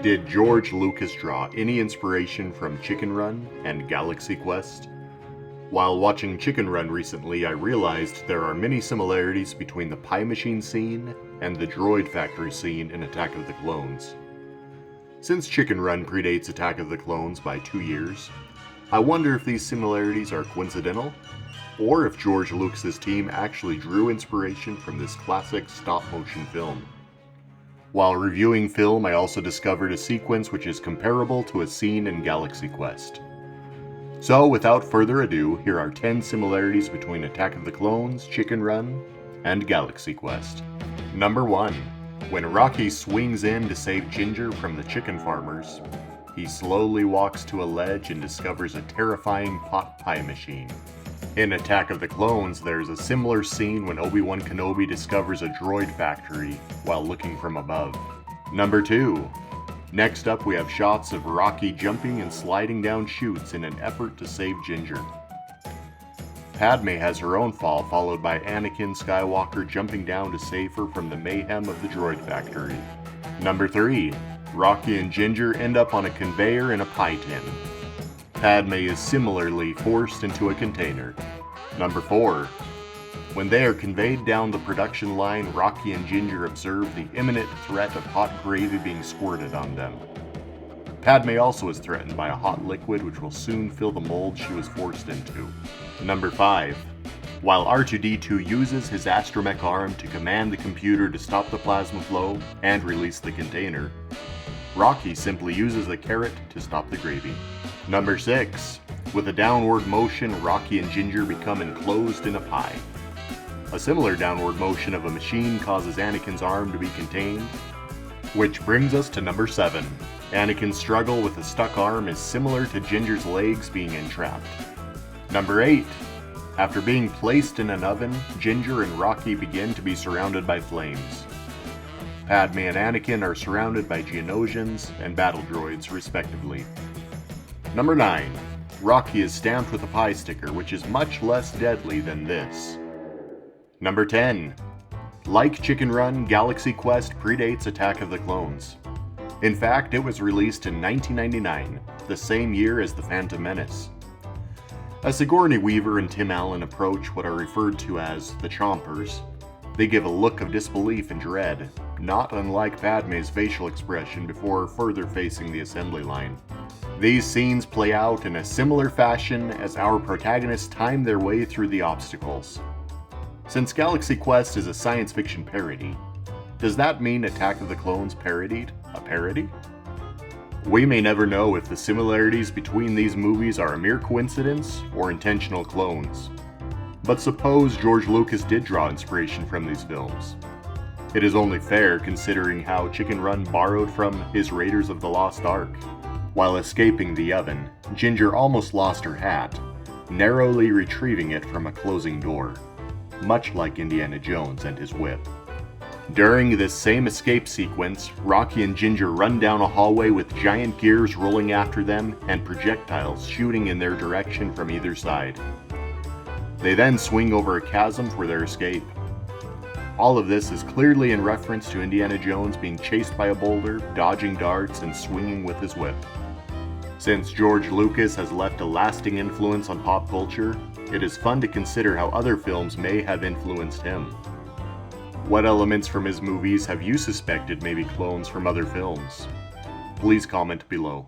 Did George Lucas draw any inspiration from Chicken Run and Galaxy Quest? While watching Chicken Run recently, I realized there are many similarities between the pie machine scene and the droid factory scene in Attack of the Clones. Since Chicken Run predates Attack of the Clones by 2 years, I wonder if these similarities are coincidental, or if George Lucas's team actually drew inspiration from this classic stop-motion film. While reviewing film, I also discovered a sequence which is comparable to a scene in Galaxy Quest. So, without further ado, here are 10 similarities between Attack of the Clones, Chicken Run, and Galaxy Quest. Number 1. When Rocky swings in to save Ginger from the chicken farmers, he slowly walks to a ledge and discovers a terrifying pot pie machine. In Attack of the Clones, there's a similar scene when Obi-Wan Kenobi discovers a droid factory while looking from above. Number 2. Next up, we have shots of Rocky jumping and sliding down chutes in an effort to save Ginger. Padme has her own fall, followed by Anakin Skywalker jumping down to save her from the mayhem of the droid factory. Number 3. Rocky and Ginger end up on a conveyor in a pie tin. Padme is similarly forced into a container. Number 4. When they are conveyed down the production line, Rocky and Ginger observe the imminent threat of hot gravy being squirted on them. Padme also is threatened by a hot liquid which will soon fill the mold she was forced into. Number 5. While R2-D2 uses his astromech arm to command the computer to stop the plasma flow and release the container, Rocky simply uses a carrot to stop the gravy. Number 6. With a downward motion, Rocky and Ginger become enclosed in a pie. A similar downward motion of a machine causes Anakin's arm to be contained. Which brings us to number 7. Anakin's struggle with a stuck arm is similar to Ginger's legs being entrapped. Number 8. After being placed in an oven, Ginger and Rocky begin to be surrounded by flames. Padme and Anakin are surrounded by Geonosians and battle droids, respectively. Number 9. Rocky is stamped with a pie sticker, which is much less deadly than this. Number 10. Like Chicken Run, Galaxy Quest predates Attack of the Clones. In fact, it was released in 1999, the same year as The Phantom Menace. As Sigourney Weaver and Tim Allen approach what are referred to as the Chompers, they give a look of disbelief and dread, not unlike Padme's facial expression before further facing the assembly line. These scenes play out in a similar fashion as our protagonists time their way through the obstacles. Since Galaxy Quest is a science fiction parody, does that mean Attack of the Clones parodied a parody? We may never know if the similarities between these movies are a mere coincidence or intentional clones. But suppose George Lucas did draw inspiration from these films. It is only fair considering how Chicken Run borrowed from his Raiders of the Lost Ark. While escaping the oven, Ginger almost lost her hat, narrowly retrieving it from a closing door, much like Indiana Jones and his whip. During this same escape sequence, Rocky and Ginger run down a hallway with giant gears rolling after them and projectiles shooting in their direction from either side. They then swing over a chasm for their escape. All of this is clearly in reference to Indiana Jones being chased by a boulder, dodging darts, and swinging with his whip. Since George Lucas has left a lasting influence on pop culture, it is fun to consider how other films may have influenced him. What elements from his movies have you suspected may be clones from other films? Please comment below.